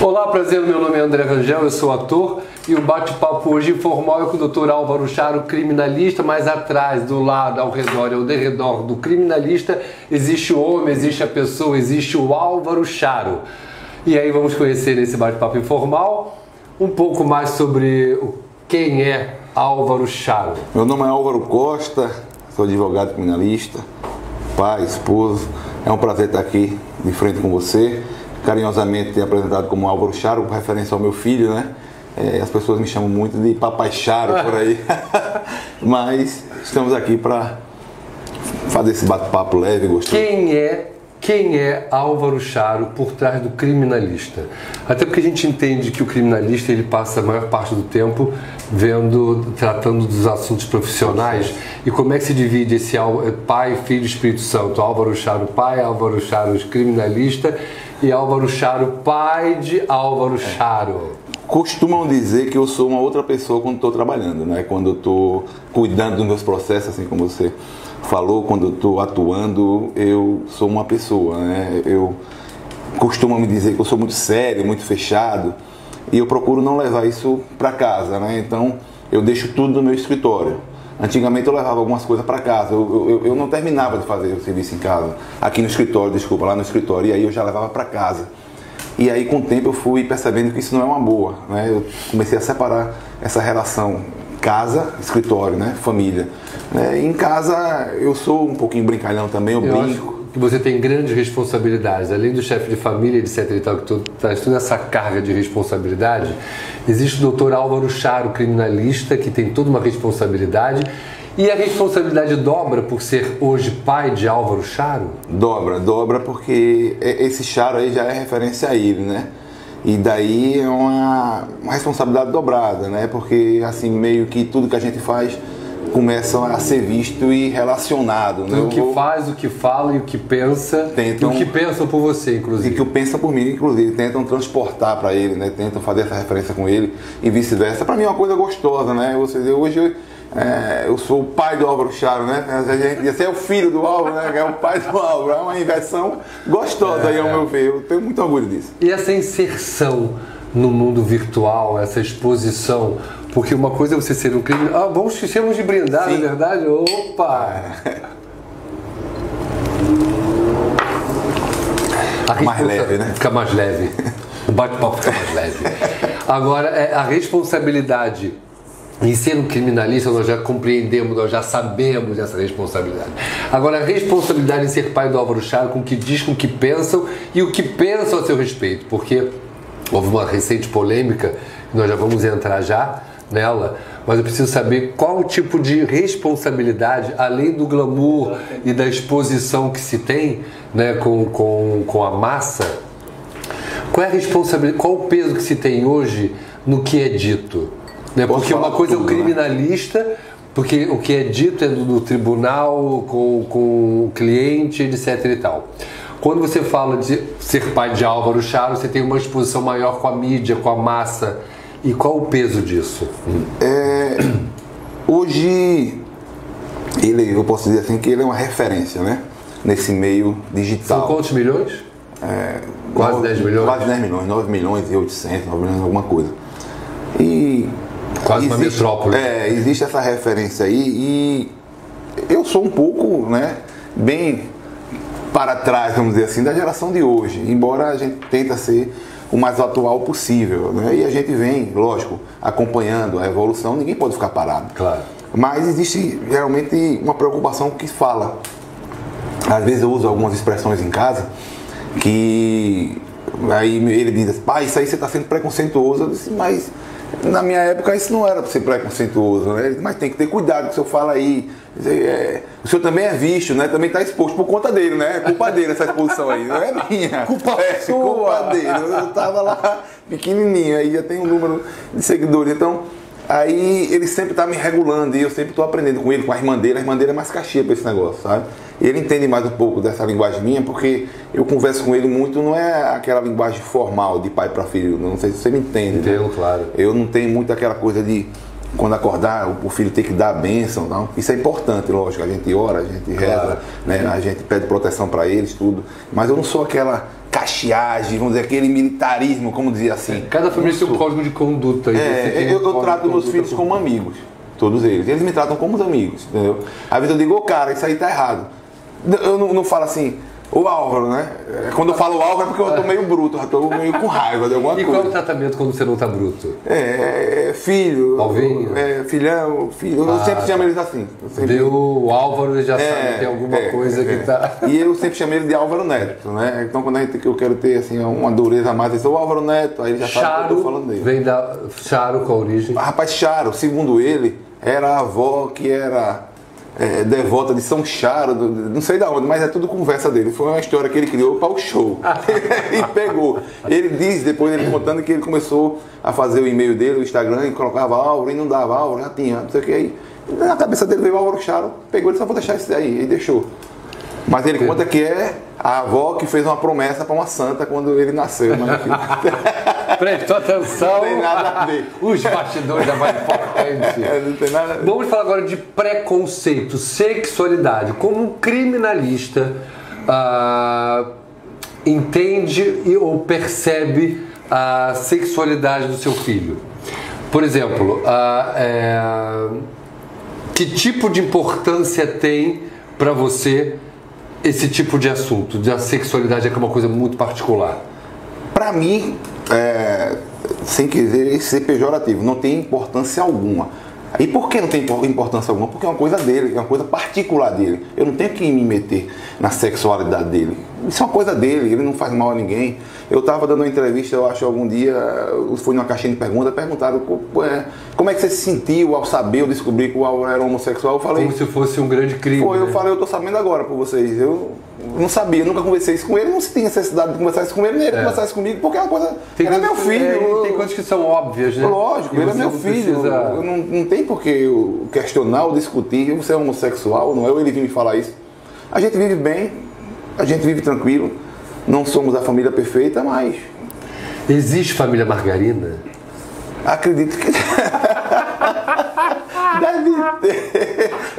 Olá, prazer, meu nome é André Rangel, eu sou ator e o bate-papo hoje informal é com o Dr. Álvaro Charo, criminalista, mas atrás, do lado, ao redor e ao derredor do criminalista existe o homem, existe a pessoa, existe o Álvaro Charo. E aí vamos conhecer nesse bate-papo informal um pouco mais sobre quem é Álvaro Charo. Meu nome é Álvaro Costa, sou advogado criminalista, pai, esposo. É um prazer estar aqui de frente com você. Carinhosamente apresentado como Álvaro Charo, por referência ao meu filho, né? As pessoas me chamam muito de Papai Charo por aí. Mas estamos aqui para fazer esse bate-papo leve e gostoso. Quem é Álvaro Charo por trás do criminalista? Até porque a gente entende que o criminalista ele passa a maior parte do tempo tratando dos assuntos profissionais. E como é que se divide esse Pai, Filho e Espírito Santo? Álvaro Charo pai, Álvaro Charo criminalista e Álvaro Charo pai de Álvaro Charo. Costumam dizer que eu sou uma outra pessoa quando estou trabalhando, né? Quando eu estou cuidando dos meus processos, assim como você falou, quando eu estou atuando, eu sou uma pessoa, né? Eu costumo me dizer que eu sou muito sério, muito fechado, e eu procuro não levar isso para casa, né? Então eu deixo tudo no meu escritório. Antigamente eu levava algumas coisas para casa, eu não terminava de fazer o serviço em casa, aqui no escritório, desculpa, lá no escritório, e aí eu já levava para casa. E aí com o tempo eu fui percebendo que isso não é uma boa, né? Eu comecei a separar essa relação casa, escritório, né? Família. Em casa eu sou um pouquinho brincalhão também, eu brinco. Acho que você tem grandes responsabilidades, além do chefe de família, etc e tal, que tu traz toda essa carga de responsabilidade. Existe o Dr. Álvaro Charo, criminalista, que tem toda uma responsabilidade. E a responsabilidade dobra por ser hoje pai de Álvaro Charo? Dobra porque esse Charo aí já é referência a ele, né? E daí é uma responsabilidade dobrada, né? Porque assim, meio que tudo que a gente faz começa a ser visto e relacionado, né? O que faz, o que fala e o que pensa, e o que pensam por você, inclusive. E o que pensam por mim, inclusive. Tentam transportar para ele, né? Tentam fazer essa referência com ele e vice-versa. Para mim é uma coisa gostosa, né? Hoje eu sou o pai do Álvaro Charo, né? Esse é o filho do Álvaro, né? É o pai do Álvaro. É uma inversão gostosa aí, ao meu ver. Eu tenho muito orgulho disso. E essa inserção no mundo virtual, essa exposição, porque uma coisa é você ser um crime... vamos chamamos de brindar, na verdade? Opa! Mais leve, né? Fica mais leve. O bate-papo fica mais leve. Agora, a responsabilidade em ser um criminalista, nós já compreendemos, nós já sabemos dessa responsabilidade. Agora, a responsabilidade em ser pai do Álvaro Charo, com o que diz, com o que pensam e o que pensam a seu respeito, porque houve uma recente polêmica, nós já vamos entrar já nela, mas eu preciso saber qual o tipo de responsabilidade, além do glamour e da exposição que se tem, né, com a massa, qual é a responsabilidade, qual o peso que se tem hoje no que é dito? Né? Porque uma coisa é o criminalista, porque o que é dito é do tribunal, com o cliente, etc e tal. Quando você fala de ser pai de Álvaro Charo, você tem uma exposição maior com a mídia, com a massa. E qual o peso disso? Hoje, eu posso dizer assim que ele é uma referência, né? Nesse meio digital. São quantos milhões? Quase 10 milhões? Quase 10 milhões, 9 milhões e 800, 9 milhões alguma coisa. E quase uma metrópole. Existe essa referência aí e eu sou um pouco, né, bem para trás, vamos dizer assim, da geração de hoje, embora a gente tenta ser o mais atual possível, né? E a gente vem, lógico, acompanhando a evolução, ninguém pode ficar parado. Claro. Mas existe realmente uma preocupação que fala. Às vezes eu uso algumas expressões em casa que aí ele diz, pai, isso aí você está sendo preconceituoso. Eu disse, mas na minha época isso não era para ser preconceituoso, né? Mas tem que ter cuidado com o que o senhor fala aí. O senhor também é visto, né? Também está exposto por conta dele, né? É culpa dele essa exposição aí, não é minha. Culpa dele. Eu estava lá pequenininho, aí já tem um número de seguidores. Então, aí ele sempre está me regulando e eu sempre estou aprendendo com ele, com a irmã dele. A irmã dele é mais caxia para esse negócio, sabe? Ele entende mais um pouco dessa linguagem minha, porque eu converso com ele muito, não é aquela linguagem formal de pai para filho, não sei se você me entende. Entendo, né? claro. Eu não tenho muito aquela coisa de quando acordar, o filho tem que dar a bênção, não. Isso é importante, lógico, a gente ora, a gente reza, né? A gente pede proteção para eles, tudo. Mas eu não sou aquela cacheagem, vamos dizer, aquele militarismo, como dizia assim. Cada família tem um código de conduta. Eu trato meus filhos como amigos, todos eles. Eles me tratam como amigos, entendeu? Às vezes eu digo, cara, isso aí tá errado. Eu não falo assim, o Álvaro, né? Quando eu falo Álvaro é porque eu tô meio bruto, eu tô meio com raiva de alguma coisa. E qual é o tratamento quando você não tá bruto? Filho, Alvinho. Filhão, filho. Eu sempre chamo eles assim. Deu o Álvaro e já sabe que tem alguma coisa que tá... E eu sempre chamo ele de Álvaro Neto, né? Então quando eu quero ter assim, uma dureza a mais, eu sou o Álvaro Neto, aí ele já sabe que eu tô falando dele. Vem da Charo, com a origem? Rapaz, Charo, segundo ele, era a avó que era... devota de São Charo, não sei de onde, mas é tudo conversa dele. Foi uma história que ele criou para o show. E pegou. Ele diz, depois ele contando, que ele começou a fazer o e-mail dele, o Instagram, e colocava Álvaro e não dava Álvaro, já tinha, não sei o que aí. Na cabeça dele veio o Álvaro Charo, pegou ele, só vou deixar isso daí, e deixou. Mas ele conta que é a avó que fez uma promessa para uma santa quando ele nasceu. Prestou atenção. Não tem nada a ver. Os bastidores da mais importante. Não tem nada a ver. Vamos falar agora de preconceito, sexualidade. Como um criminalista entende ou percebe a sexualidade do seu filho? Por exemplo, que tipo de importância tem para você esse tipo de assunto? A sexualidade é uma coisa muito particular. Para mim, sem querer ser pejorativo, não tem importância alguma. E por que não tem importância alguma? Porque é uma coisa dele, é uma coisa particular dele. Eu não tenho que me meter na sexualidade dele. Isso é uma coisa dele, ele não faz mal a ninguém. Eu estava dando uma entrevista, eu acho, algum dia, fui numa caixinha de perguntas, perguntaram como é que você se sentiu ao saber, eu descobri que o Álvaro era homossexual. Eu falei, como se fosse um grande crime. Eu falei, eu estou sabendo agora por vocês. Eu não sabia, nunca conversei isso com ele, não tinha necessidade de conversar isso com ele, nem ele conversar isso comigo, porque é uma coisa. Ele é meu filho. Tem coisas que são óbvias, né? Lógico, ele é meu filho. Não tem por que eu questionar ou discutir. Você é homossexual, não é? Ou ele vir me falar isso. A gente vive bem, a gente vive tranquilo, não somos a família perfeita, mas. Existe família margarina? Acredito que.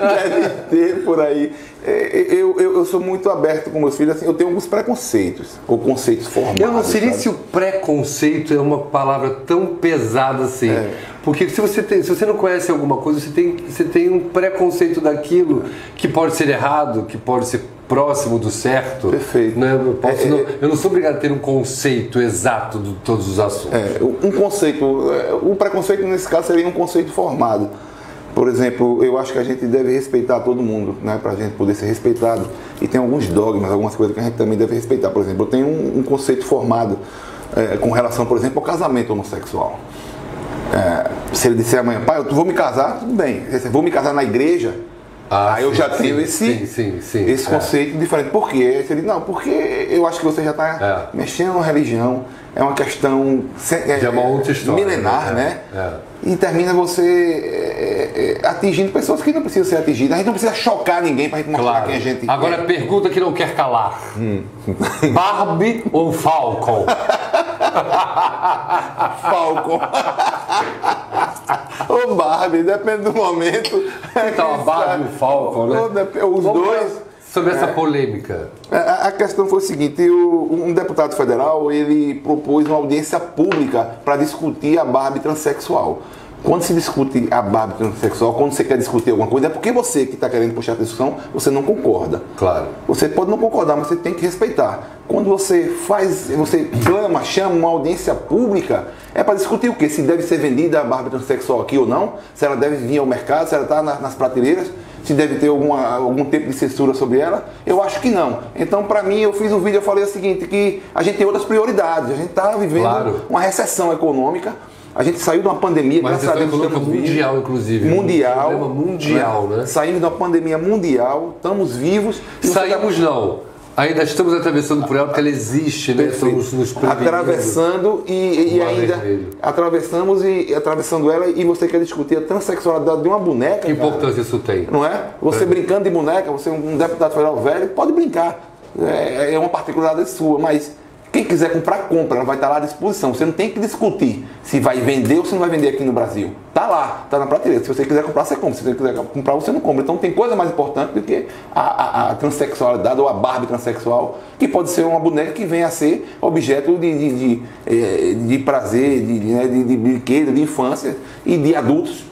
Deve ter por aí. Eu sou muito aberto com meus filhos, assim, eu tenho alguns preconceitos, ou conceitos formados. Eu não sei se o preconceito é uma palavra tão pesada assim. Porque se você não conhece alguma coisa, você tem um preconceito daquilo que pode ser errado, que pode ser próximo do certo. Perfeito. Né? Eu não sou obrigado a ter um conceito exato de todos os assuntos. Um conceito, o preconceito nesse caso seria um conceito formado. Por exemplo, eu acho que a gente deve respeitar todo mundo, né, para a gente poder ser respeitado. E tem alguns dogmas, algumas coisas que a gente também deve respeitar. Por exemplo, eu tenho um conceito formado com relação, por exemplo, ao casamento homossexual. Se ele disser amanhã, pai, eu vou me casar, tudo bem. Vou me casar na igreja, aí eu já tenho esse conceito diferente. Por quê? Se ele, não, porque eu acho que você já está mexendo na religião. É uma questão de uma outra história, milenar, né? E termina você atingindo pessoas que não precisam ser atingidas. A gente não precisa chocar ninguém para a gente mostrar quem a gente Agora, pergunta que não quer calar. Barbie ou Falcon? Falcon. Ô Barbie, depende do momento. Então, a Barbie e o Falcon, né? Os dois... Sobre essa polêmica. A questão foi o seguinte, um deputado federal, ele propôs uma audiência pública para discutir a Barbie transexual. Quando se discute a Barbie transexual, quando você quer discutir alguma coisa, é porque você que está querendo puxar a discussão, você não concorda. Claro. Você pode não concordar, mas você tem que respeitar. Quando você clama, chama uma audiência pública, é para discutir o quê? Se deve ser vendida a Barbie transexual aqui ou não, se ela deve vir ao mercado, se ela está nas prateleiras, se deve ter algum tipo de censura sobre ela. Eu acho que não. Então, para mim, eu fiz um vídeo, eu falei o seguinte, que a gente tem outras prioridades. A gente está vivendo uma recessão econômica. A gente saiu de uma pandemia, graças a Deus, mundial, inclusive. Mundial. Um problema mundial, né? Saímos de uma pandemia mundial, estamos vivos. Saímos não. Ainda estamos atravessando por ela porque ela existe, né? Estamos nos prevenindo. Atravessando e ainda atravessamos e atravessando ela, e você quer discutir a transexualidade de uma boneca. Que importância isso tem? Não é? Você brincando de boneca, você é um deputado federal velho, pode brincar. É uma particularidade sua, mas Quem quiser comprar, compra, ela vai estar lá à disposição. Você não tem que discutir se vai vender ou se não vai vender aqui no Brasil. Está lá, está na prateleira. Se você quiser comprar, você compra. Se você quiser comprar, você não compra. Então tem coisa mais importante do que a transexualidade ou a Barbie transexual, que pode ser uma boneca que venha a ser objeto de prazer, de brinquedo, de infância e de adultos.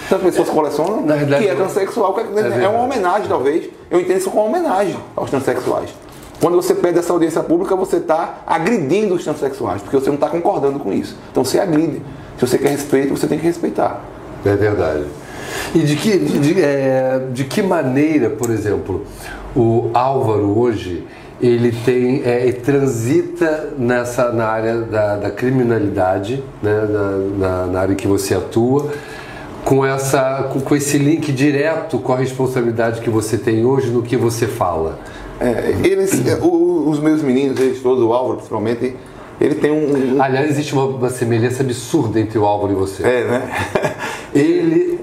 Então as pessoas colecionam, que é transexual. É uma homenagem, talvez. Eu entendo isso como uma homenagem aos transexuais. Quando você pede essa audiência pública, você está agredindo os transexuais, porque você não está concordando com isso. Então você agride. Se você quer respeito, você tem que respeitar. É verdade. E de que maneira, por exemplo, o Álvaro hoje, ele transita na área da criminalidade, né, na área que você atua, com esse link direto com a responsabilidade que você tem hoje no que você fala? Os meus meninos, eles todos, o Álvaro principalmente, ele tem Aliás, existe uma semelhança absurda entre o Álvaro e você. Né? Ele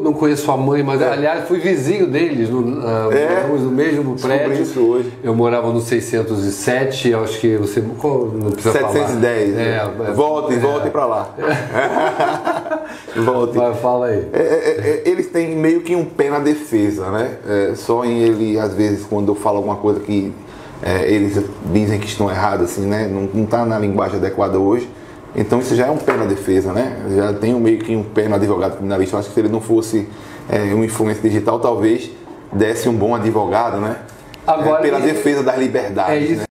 não conheço a mãe, mas aliás fui vizinho deles no mesmo prédio. Isso hoje. Eu morava no 607, eu acho que você não precisa 710. Volte para lá. Volte. Mas fala aí. Eles têm meio que um pé na defesa, né? Só em ele, às vezes, quando eu falo alguma coisa que eles dizem que estão errados, assim, né? Não está na linguagem adequada hoje. Então isso já é um pé na defesa, né? Já tem meio que um pé no advogado criminalista. Eu acho que se ele não fosse um influência digital, talvez desse um bom advogado, né? Agora, pela defesa das liberdades, né?